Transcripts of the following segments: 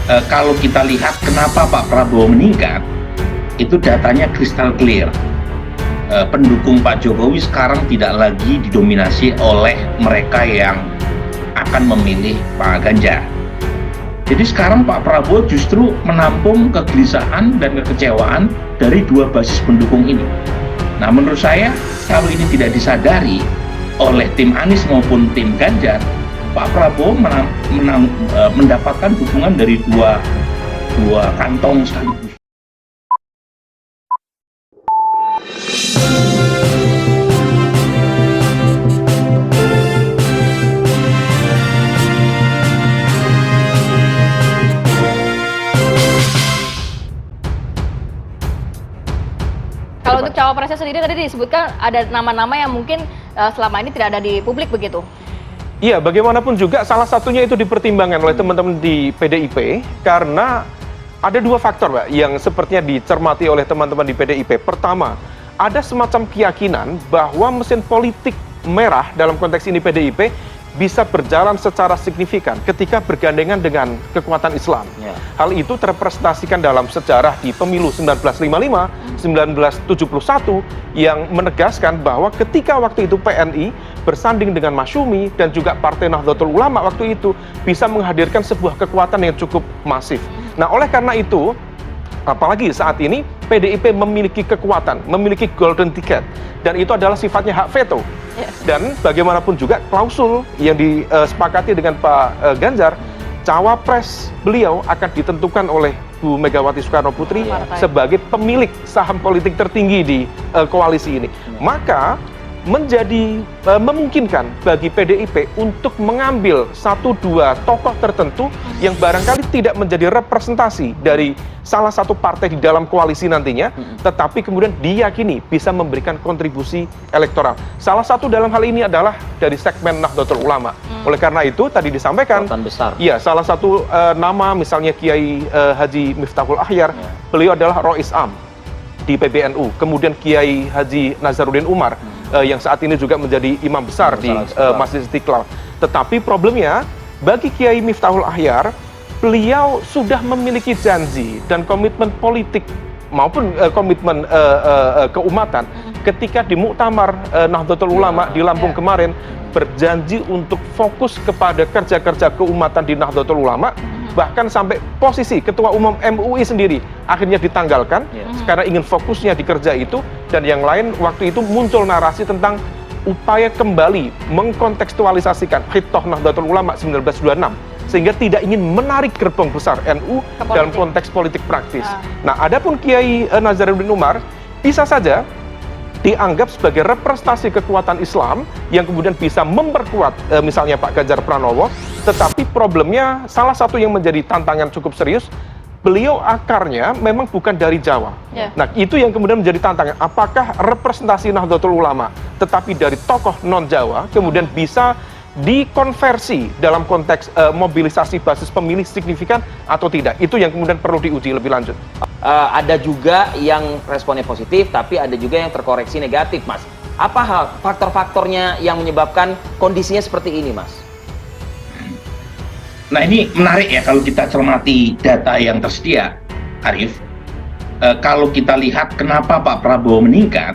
Kalau kita lihat kenapa Pak Prabowo meningkat, itu datanya kristal clear. Pendukung Pak Jokowi sekarang tidak lagi didominasi oleh mereka yang akan memilih Pak Ganjar. Jadi sekarang Pak Prabowo justru menampung kegelisahan dan kekecewaan dari dua basis pendukung ini. Nah, menurut saya kalau ini tidak disadari oleh tim Anies maupun tim Ganjar, Pak Prabowo mendapatkan dukungan dari dua kantong sekaligus. Kalau untuk cawapresnya sendiri tadi disebutkan ada nama-nama yang mungkin selama ini tidak ada di publik begitu. Iya, bagaimanapun juga salah satunya itu dipertimbangkan oleh teman-teman di PDIP karena ada dua faktor, Mbak, yang sepertinya dicermati oleh teman-teman di PDIP. Pertama, ada semacam keyakinan bahwa mesin politik merah dalam konteks ini PDIP bisa berjalan secara signifikan ketika bergandengan dengan kekuatan Islam. Ya. Hal itu terrepresentasikan dalam sejarah di pemilu 1955, 1971 yang menegaskan bahwa ketika waktu itu PNI bersanding dengan Masyumi dan juga Partai Nahdlatul Ulama waktu itu bisa menghadirkan sebuah kekuatan yang cukup masif. Nah, oleh karena itu, apalagi saat ini PDIP memiliki kekuatan, memiliki golden ticket, dan itu adalah sifatnya hak veto. Dan bagaimanapun juga klausul yang disepakati dengan Pak Ganjar, cawapres beliau akan ditentukan oleh Bu Megawati Soekarno Putri sebagai pemilik saham politik tertinggi di koalisi ini. Maka menjadi memungkinkan bagi PDIP untuk mengambil satu dua tokoh tertentu yang barangkali tidak menjadi representasi dari salah satu partai di dalam koalisi nantinya, tetapi kemudian diyakini bisa memberikan kontribusi elektoral. Salah satu dalam hal ini adalah dari segmen Nahdlatul Ulama. Oleh karena itu tadi disampaikan, ya salah satu nama misalnya Kiai Haji Miftahul Ahyar, beliau adalah Rois Am di PBNU, kemudian Kiai Haji Nazaruddin Umar yang saat ini juga menjadi imam besar di Masjid Istiqlal. Tetapi problemnya bagi Kiai Miftahul Ahyar, beliau sudah memiliki janji dan komitmen politik maupun komitmen keumatan ketika di Muktamar Nahdlatul Ulama di Lampung kemarin berjanji untuk fokus kepada kerja-kerja keumatan di Nahdlatul Ulama, bahkan sampai posisi Ketua Umum MUI sendiri akhirnya ditanggalkan karena ingin fokusnya di kerja itu. Dan yang lain waktu itu muncul narasi tentang upaya kembali mengkontekstualisasikan Hitoh Nahdlatul Ulama 1926 sehingga tidak ingin menarik gerbong besar NU dalam konteks politik praktis. Nah, adapun Kiai Nazaruddin Umar bisa saja dianggap sebagai representasi kekuatan Islam yang kemudian bisa memperkuat misalnya Pak Ganjar Pranowo, tetapi problemnya salah satu yang menjadi tantangan cukup serius, beliau akarnya memang bukan dari Jawa. Nah, itu yang kemudian menjadi tantangan. Apakah representasi Nahdlatul Ulama tetapi dari tokoh non-Jawa kemudian bisa dikonversi dalam konteks mobilisasi basis pemilih signifikan atau tidak? Itu yang kemudian perlu diuji lebih lanjut. Ada juga yang responnya positif, tapi ada juga yang terkoreksi negatif, Mas. Apa faktor-faktornya yang menyebabkan kondisinya seperti ini, Mas? Nah, ini menarik ya kalau kita cermati data yang tersedia, Arief. Kalau kita lihat kenapa Pak Prabowo meningkat,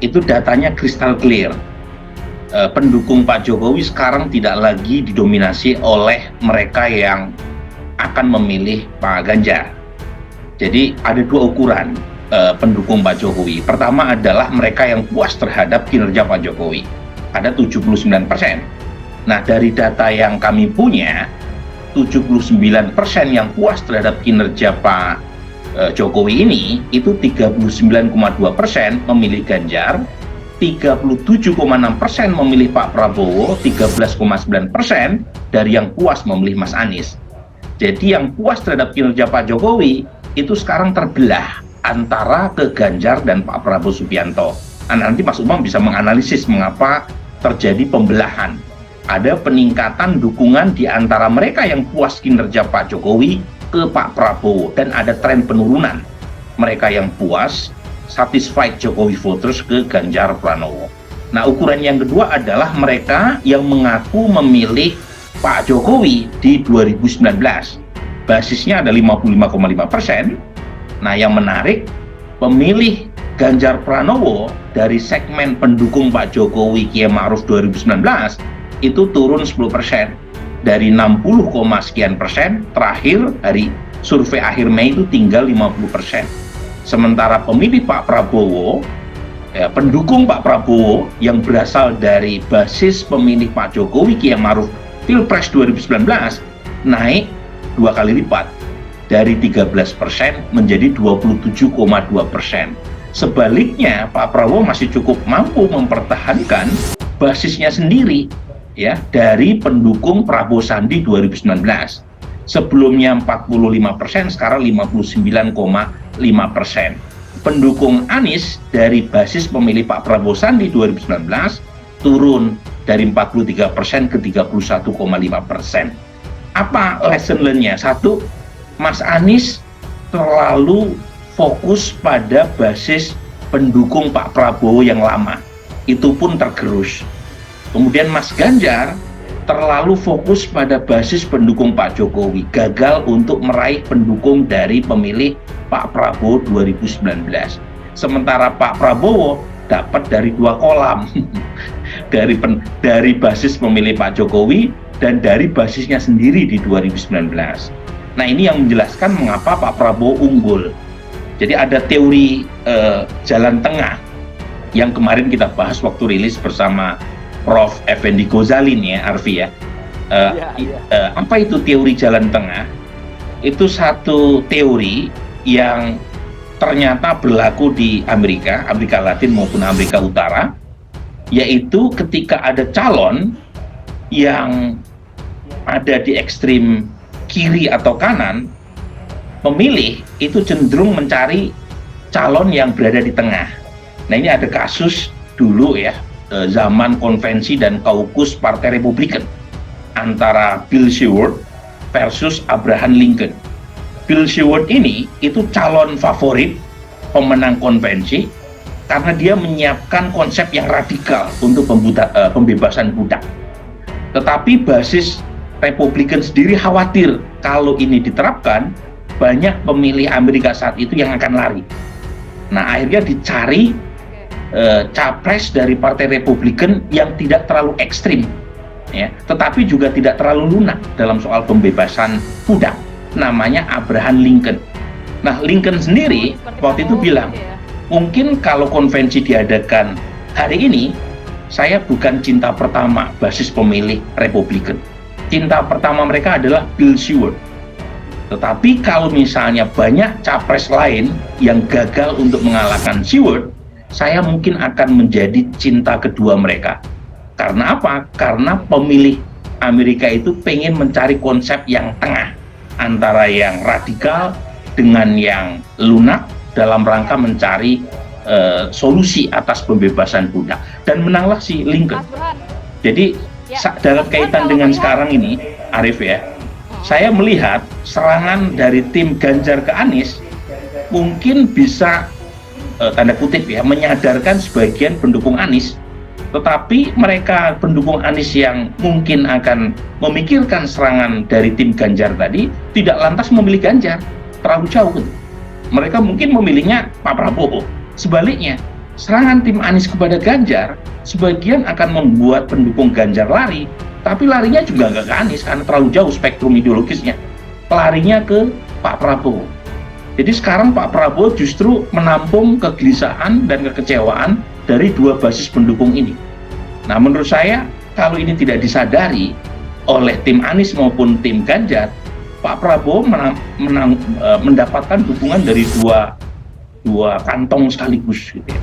itu datanya kristal clear. Pendukung Pak Jokowi sekarang tidak lagi didominasi oleh mereka yang akan memilih Pak Ganjar. Jadi ada dua ukuran pendukung Pak Jokowi. Pertama adalah mereka yang puas terhadap kinerja Pak Jokowi. Ada 79%. Nah, dari data yang kami punya, 79% yang puas terhadap kinerja Pak Jokowi ini, itu 39,2% memilih Ganjar, 37,6% memilih Pak Prabowo, 13,9% dari yang puas memilih Mas Anies. Jadi yang puas terhadap kinerja Pak Jokowi itu sekarang terbelah antara ke Ganjar dan Pak Prabowo Subianto. Nah, nanti Mas Umam bisa menganalisis mengapa terjadi pembelahan. Ada peningkatan dukungan di antara mereka yang puas kinerja Pak Jokowi ke Pak Prabowo, dan ada tren penurunan mereka yang puas satisfied Jokowi voters ke Ganjar Pranowo. Nah, ukuran yang kedua adalah mereka yang mengaku memilih Pak Jokowi di 2019. basisnya ada 55,5%. Nah, yang menarik, pemilih Ganjar Pranowo dari segmen pendukung Pak Jokowi Kiai Ma'ruf 2019 itu turun 10%. Dari 60, sekian persen, terakhir hari survei akhir Mei itu tinggal 50%. Sementara pemilih Pak Prabowo, pendukung Pak Prabowo yang berasal dari basis pemilih Pak Jokowi Kiai Ma'ruf Pilpres 2019 naik 2 kali lipat, dari 13% menjadi 27,2%. Sebaliknya, Pak Prabowo masih cukup mampu mempertahankan basisnya sendiri, ya, dari pendukung Prabowo Sandi 2019. Sebelumnya 45%, sekarang 59,5%. Pendukung Anies dari basis pemilih Pak Prabowo Sandi 2019 turun dari 43% ke 31,5%. Apa lesson learn-nya? Satu, Mas Anies terlalu fokus pada basis pendukung Pak Prabowo yang lama. Itu pun tergerus. Kemudian Mas Ganjar terlalu fokus pada basis pendukung Pak Jokowi, gagal untuk meraih pendukung dari pemilih Pak Prabowo 2019. Sementara Pak Prabowo dapat dari 2 kolam, dari basis pemilih Pak Jokowi dan dari basisnya sendiri di 2019. Nah, ini yang menjelaskan mengapa Pak Prabowo unggul. Jadi ada teori jalan tengah yang kemarin kita bahas waktu rilis bersama Prof. Effendi Ghazalin, ya, Arfi, ya. Apa itu teori jalan tengah? Itu satu teori yang ternyata berlaku di Amerika Latin maupun Amerika Utara, yaitu ketika ada calon yang ada di ekstrim kiri atau kanan, pemilih itu cenderung mencari calon yang berada di tengah. Nah, ini ada kasus dulu, ya, zaman konvensi dan kaukus Partai Republikan antara Bill Seward versus Abraham Lincoln. Bill Seward ini itu calon favorit pemenang konvensi karena dia menyiapkan konsep yang radikal untuk pembebasan budak. Tetapi basis Republikan sendiri khawatir kalau ini diterapkan, banyak pemilih Amerika saat itu yang akan lari. Nah, akhirnya dicari capres dari Partai Republikan yang tidak terlalu ekstrim, ya, tetapi juga tidak terlalu lunak dalam soal pembebasan budak. Namanya Abraham Lincoln. Nah, Lincoln sendiri waktu itu bilang, mungkin kalau konvensi diadakan hari ini, saya bukan cinta pertama basis pemilih Republikan. Cinta pertama mereka adalah Bill Seward. Tetapi kalau misalnya banyak capres lain yang gagal untuk mengalahkan Seward, saya mungkin akan menjadi cinta kedua mereka. Karena apa? Karena pemilih Amerika itu pengen mencari konsep yang tengah, antara yang radikal dengan yang lunak dalam rangka mencari solusi atas pembebasan budak. Dan menanglah si Lincoln. Jadi dalam kaitan dengan sekarang ini, Arif, ya, saya melihat serangan dari tim Ganjar ke Anies mungkin bisa tanda kutip, ya, menyadarkan sebagian pendukung Anies, tetapi mereka pendukung Anies yang mungkin akan memikirkan serangan dari tim Ganjar tadi tidak lantas memilih Ganjar, terlalu jauh. Mereka mungkin memilihnya Pak Prabowo. Sebaliknya, serangan tim Anies kepada Ganjar sebagian akan membuat pendukung Ganjar lari, tapi larinya juga nggak ke Anies karena terlalu jauh spektrum ideologisnya, larinya ke Pak Prabowo. Jadi sekarang Pak Prabowo justru menampung kegelisahan dan kekecewaan dari dua basis pendukung ini. Nah, menurut saya kalau ini tidak disadari oleh tim Anies maupun tim Ganjar, Pak Prabowo mendapatkan dukungan dari dua kantong sekaligus, gitu ya.